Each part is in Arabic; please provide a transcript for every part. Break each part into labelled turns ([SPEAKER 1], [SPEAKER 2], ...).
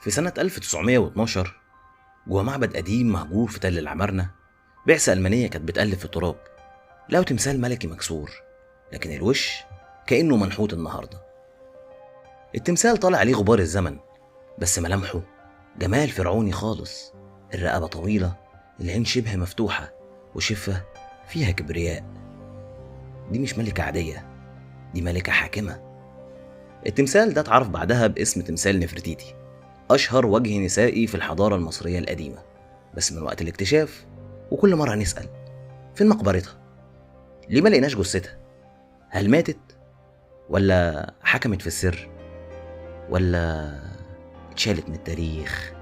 [SPEAKER 1] في سنة 1912 جوه معبد قديم مهجور في تل العمارنة، بعثة ألمانية كانت بتقلب في التراب، لقوا تمثال ملكي مكسور لكن الوش كأنه منحوت النهاردة. التمثال طالع عليه غبار الزمن بس ملامحه جمال فرعوني خالص، الرقبة طويلة، العين شبه مفتوحة وشفة فيها كبرياء. دي مش ملكة عادية، دي ملكة حاكمة. التمثال ده اتعرف بعدها باسم تمثال نفرتيتي، أشهر وجه نسائي في الحضارة المصرية القديمة. بس من وقت الاكتشاف وكل مرة نسأل فين مقبرتها؟ ليه ما لقيناش جثتها؟ هل ماتت؟ ولا حكمت في السر؟ ولا اتشالت من التاريخ؟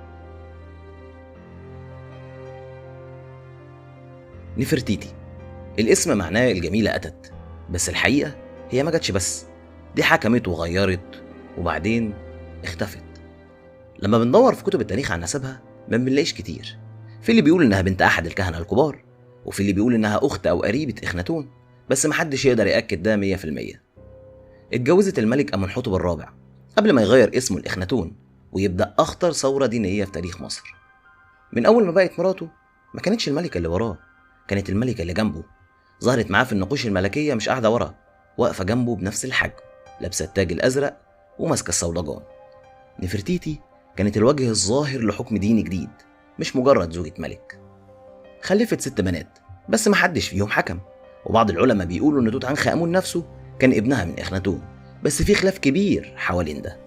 [SPEAKER 1] نفرتيتي الاسم معناه الجميلة أتت، بس الحقيقة هي ما جاتش بس، دي حكمت وغيرت وبعدين اختفت. لما بندور في كتب التاريخ عن نسبها ما بنلاقيش كتير، في اللي بيقول انها بنت احد الكهنة الكبار، وفي اللي بيقول انها اخت او قريبة اخناتون، بس محدش يقدر يأكد ده 100%. اتجوزت الملك امنحتب الرابع قبل ما يغير اسمه لاخناتون ويبدأ اخطر ثورة دينية في تاريخ مصر. من اول ما بقت مراته ما كانتش الملكة اللي وراه، كانت الملكة اللي جنبه. ظهرت معاه في النقوش الملكية مش قاعدة ورا، واقفة جنبه بنفس الحجم، لابسة التاج الازرق وماسكة الصولجان. نفرتيتي كانت الوجه الظاهر لحكم ديني جديد، مش مجرد زوجة ملك. خلفت 6 بنات بس محدش فيهم حكم، وبعض العلماء بيقولوا ان توت عنخ آمون نفسه كان ابنها من اخناتون، بس في خلاف كبير حوالين ده.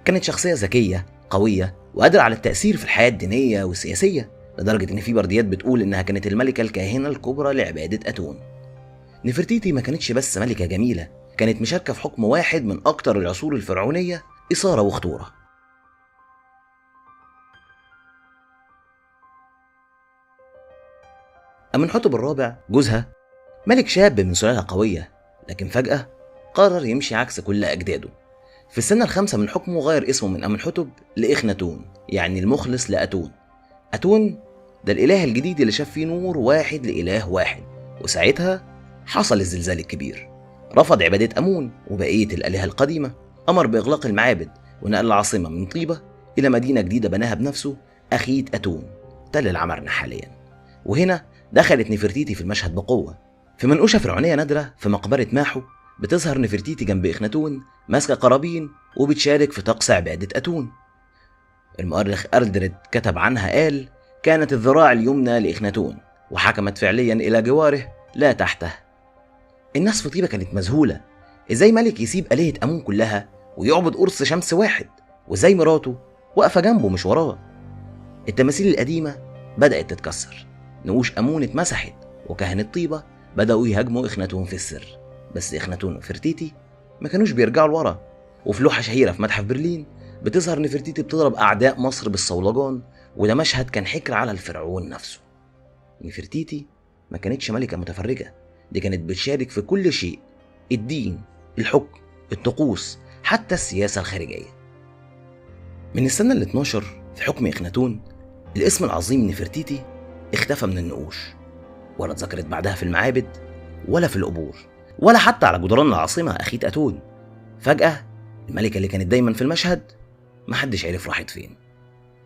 [SPEAKER 1] كانت شخصية ذكية قوية وقادرة على التأثير في الحياة الدينية والسياسية، لدرجة ان في برديات بتقول انها كانت الملكة الكاهنة الكبرى لعبادة أتون. نفرتيتي ما كانتش بس ملكة جميلة، كانت مشاركة في حكم واحد من اكتر العصور الفرعونية إثارة وخطورة. أمنحتب الرابع جوزها ملك شاب من سلالة قوية، لكن فجأة قرر يمشي عكس كل أجداده. في السنة ال5 من حكمه غير اسمه من أمنحتب لإخناتون، يعني المخلص لأتون. أتون ده الإله الجديد اللي شاف فيه نور واحد لإله واحد، وساعتها حصل الزلزال الكبير. رفض عبادة أمون وبقية الآلهة القديمة، أمر بإغلاق المعابد ونقل العاصمة من طيبة إلى مدينة جديدة بناها بنفسه، أخيت أتون، تل العمارنة حاليا. وهنا دخلت نفرتيتي في المشهد بقوة. في منقوشة فرعونية نادرة في مقبرة ماحو بتظهر نفرتيتي جنب إخناتون ماسكة قرابين وبتشارك في طقس عبادة أتون. المؤرخ أردرد كتب عنها قال: كانت الذراع اليمنى لإخناتون وحكمت فعليا إلى جواره لا تحته. الناس في طيبة كانت مذهولة، إزاي ملك يسيب آلهة أمون كلها ويعبد قرص شمس واحد، وإزاي مراته واقفة جنبه مش وراه. التماثيل القديمة بدأت تتكسر، نقوش أمون اتمسحت، وكهنة طيبة بدأوا يهاجموا إخناتون في السر، بس إخناتون وفرتيتي ما كانوش بيرجعوا لورا. وفي لوحة شهيرة في متحف برلين بتظهر نفرتيتي بتضرب أعداء مصر بالصولجان، وده مشهد كان حكر على الفرعون نفسه. نفرتيتي ما كانتش ملكة متفرجة، دي كانت بتشارك في كل شيء، الدين، الحكم، الطقوس، حتى السياسة الخارجية. من السنة ال12 في حكم إخناتون الاسم العظيم نفرتيتي اختفى من النقوش، ولا اتذكرت بعدها في المعابد ولا في القبور ولا حتى على جدران العاصمة أخيت أتون. فجأة الملكة اللي كانت دايما في المشهد محدش عرف راحت فين.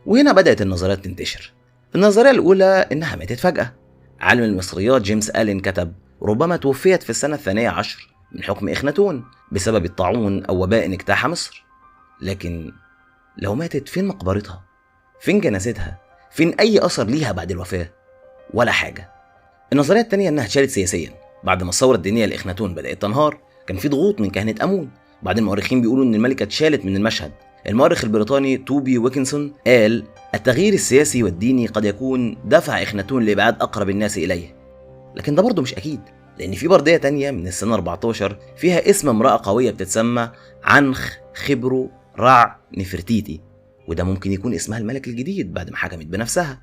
[SPEAKER 1] وهنا بدأت النظريات تنتشر. النظرية الأولى إنها ماتت فجأة. عالم المصريات جيمس آلين كتب: ربما توفيت في السنة 12 من حكم إخناتون بسبب الطاعون أو وباء اجتاح مصر. لكن لو ماتت فين مقبرتها؟ فين جنازتها؟ فين أي أثر ليها بعد الوفاة؟ ولا حاجة. النظرية التانية إنها اتشالت سياسيا بعد ما الثورة الدينية لإخناتون بدأت تنهار، كان في ضغوط من كهنة أمون. بعدين المؤرخين بيقولوا إن الملكة اتشالت من المشهد. المؤرخ البريطاني توبي ويكنسون قال: التغيير السياسي والديني قد يكون دفع إخناتون لإبعاد أقرب الناس إليه. لكن ده برضه مش أكيد، لأن في بردية تانية من السنة 14 فيها اسم امرأة قوية بتتسمى عنخ خبرو رع نفرتيتي، وده ممكن يكون اسمها الملك الجديد بعد ما حكمت بنفسها.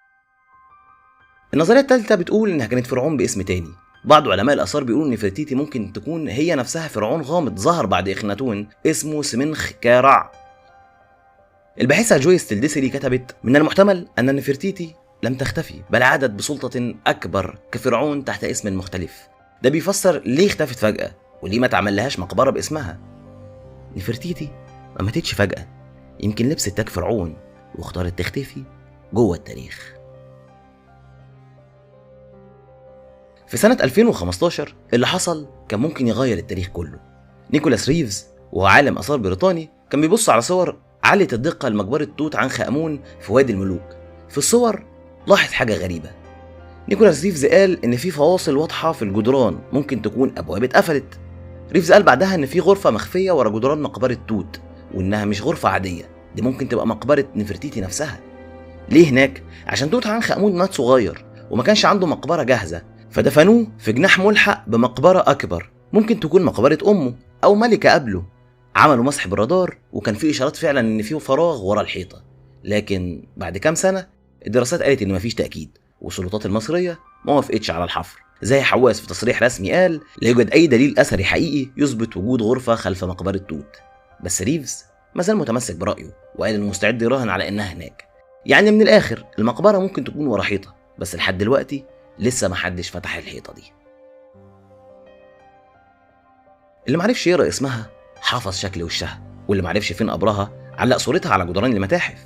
[SPEAKER 1] النظرية الثالثة بتقول إنها كانت فرعون باسم تاني. بعض علماء الآثار بيقولوا إن نفرتيتي ممكن تكون هي نفسها فرعون غامض ظهر بعد إخناتون اسمه سمنخ كارع. الباحثة جويس تلدسري كتبت: من المحتمل أن نفرتيتي لم تختفي، بل عادت بسلطة أكبر كفرعون تحت اسم مختلف. ده بيفسر ليه اختفت فجأة وليه ما تعملهاش مقبرة باسمها. نفرتيتي ما ماتتش فجأة، يمكن لبست تاج فرعون واختارت تختفي جوه التاريخ. في سنة 2015 اللي حصل كان ممكن يغير التاريخ كله. نيكولاس ريفز وهو عالم آثار بريطاني كان بيبص على صور عالية الدقة لمقبرة توت عنخ آمون في وادي الملوك. في الصور لاحظ حاجة غريبة. نيكولاس ريفز قال إن في فواصل واضحة في الجدران ممكن تكون أبواب اتقفلت. ريفز قال بعدها إن في غرفة مخفية ورا جدران مقبرة توت، وإنها مش غرفة عادية، دي ممكن تبقى مقبرة نفرتيتي نفسها. ليه هناك؟ عشان توت عنخ آمون مات صغير وما كانش عنده مقبرة جاهزة، فدفنوه في جناح ملحق بمقبرة أكبر ممكن تكون مقبرة أمه أو ملكة قبله. عملوا مسح بالرادار وكان في إشارات فعلا إن فيه فراغ ورا الحيطة، لكن بعد كام سنة الدراسات قالت إن مفيش تأكيد، والسلطات المصرية ما وافقتش على الحفر. زي حواس في تصريح رسمي قال لا يوجد أي دليل أثري حقيقي يثبت وجود غرفة خلف مقبرة توت. بس ريفز ما زال متمسك برأيه وقال إنه مستعد يراهن على إنها هناك. يعني من الآخر المقبرة ممكن تكون ورا حيطة، بس لحد دلوقتي لسه محدش فتح الحيطة دي. اللي معرفش يقرأ اسمها حافظ شكل وشها، واللي معرفش فين قبرها علق صورتها على جدران المتاحف.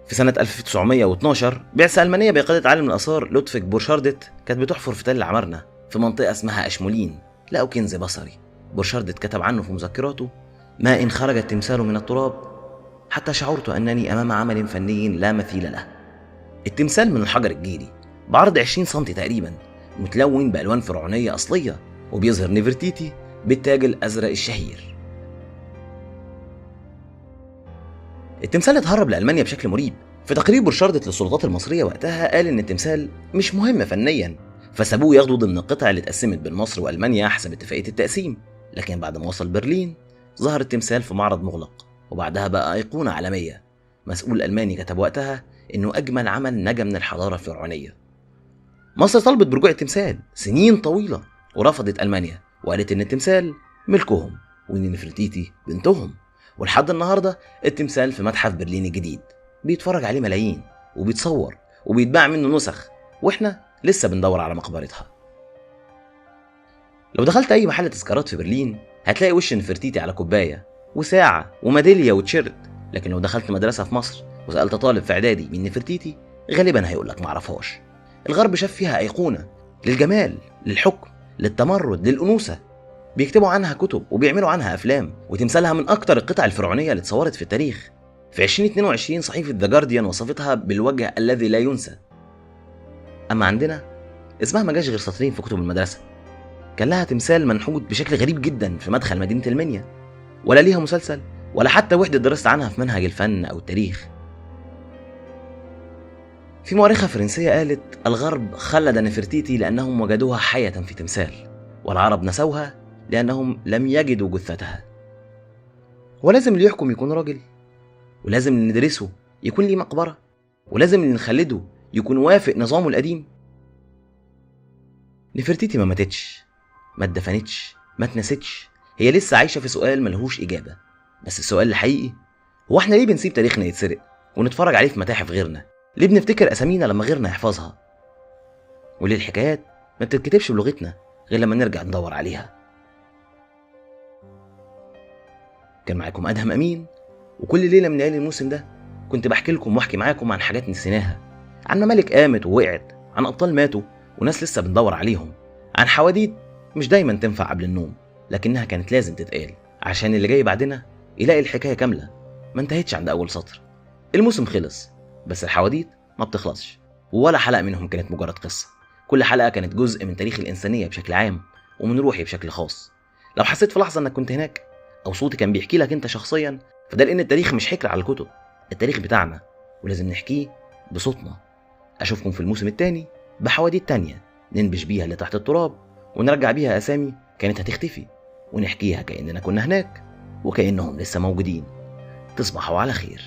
[SPEAKER 1] في سنة 1912 بعثة ألمانية بقيادة عالم الآثار لودفيج بورشاردت كانت بتحفر في تل عمارنة في منطقة اسمها أشمولين، لقوا كنز بصري. بورشاردت كتب عنه في مذكراته: ما إن خرج التمثال من التراب حتى شعرت أنني أمام عمل فني لا مثيل له. التمثال من الحجر الجيري بعرض 20 سم تقريبا، متلون بألوان فرعونية أصلية، وبيظهر نفرتيتي بالتاج الأزرق الشهير. التمثال اتهرب لألمانيا بشكل مريب. في تقرير بورشاردت للسلطات المصرية وقتها قال إن التمثال مش مهم فنيا، فسابوه ياخدوا ضمن القطع اللي اتقسمت بين مصر وألمانيا حسب اتفاقية التقسيم. لكن بعد ما وصل برلين ظهر التمثال في معرض مغلق، وبعدها بقى أيقونة عالمية. مسؤول ألماني كتب وقتها إنه أجمل عمل نجا من الحضارة الفرعونية. مصر طلبت برجوع التمثال سنين طويلة ورفضت ألمانيا، وقالت إن التمثال ملكهم وإن نفرتيتي بنتهم. ولحد النهاردة التمثال في متحف برلين الجديد، بيتفرج عليه ملايين وبيتصور وبيتباع منه نسخ، وإحنا لسه بندور على مقبرتها. لو دخلت أي محل تذكارات في برلين هتلاقي وش نفرتيتي على كوباية وساعة وميدالية وتيشيرت، لكن لو دخلت مدرسة في مصر وسألت طالب في إعدادي من نفرتيتي غالبا هيقولك معرفهاش. الغرب شاف فيها أيقونة للجمال، للحكم، للتمرد، للأنوثة. بيكتبوا عنها كتب وبيعملوا عنها أفلام، وتمثالها من أكتر القطع الفرعونية اللي اتصورت في التاريخ. في 2022 صحيفة ذا جارديان وصفتها بالوجه الذي لا ينسى. أما عندنا اسمها ما جاش غير سطرين في كتب المدرسة. كان لها تمثال منحوت بشكل غريب جدا في مدخل مدينة المنيا، ولا ليها مسلسل ولا حتى وحدة درست عنها في منهج الفن أو التاريخ. في مؤرخة فرنسية قالت: الغرب خلد نفرتيتي لأنهم وجدوها حية في تمثال، والعرب نسوها لأنهم لم يجدوا جثتها. ولازم اللي يحكم يكون راجل، ولازم اللي ندرسه يكون ليه مقبرة، ولازم اللي نخلده يكون وافق نظامه القديم. نفرتيتي ما ماتتش، ما اتدفنتش، ما اتنستش، هي لسه عايشة في سؤال ملهوش إجابة. بس السؤال الحقيقي هو احنا ليه بنسيب تاريخنا يتسرق ونتفرج عليه في متاحف غيرنا؟ ليه بنفتكر أسامينا لما غيرنا يحفظها؟ وليه الحكايات ما بتتكتبش بلغتنا غير لما نرجع ندور عليها؟ كان معاكم أدهم أمين، وكل ليلة من ليالي الموسم ده كنت بحكي لكم واحكي معاكم عن حاجات نسيناها، عن ممالك قامت ووقعت، عن أبطال ماتوا وناس لسه بندور عليهم، عن حواديت مش دايما تنفع قبل النوم لكنها كانت لازم تتقال عشان اللي جاي بعدنا يلاقي الحكاية كاملة ما انتهتش عند أول سطر. الموسم خلص بس الحواديت ما بتخلصش، ولا حلقة منهم كانت مجرد قصة. كل حلقة كانت جزء من تاريخ الإنسانية بشكل عام ومن روحي بشكل خاص. لو حسيت في لحظة انك كنت هناك او صوتي كان بيحكي لك انت شخصيا، فده لان التاريخ مش حكر على الكتب، التاريخ بتاعنا ولازم نحكيه بصوتنا. اشوفكم في الموسم الثاني بحواديت تانية ننبش بيها اللي تحت التراب، ونرجع بيها اسامي كانت هتختفي، ونحكيها كأننا كنا هناك وكأنهم لسه موجودين. تصبحوا على خير.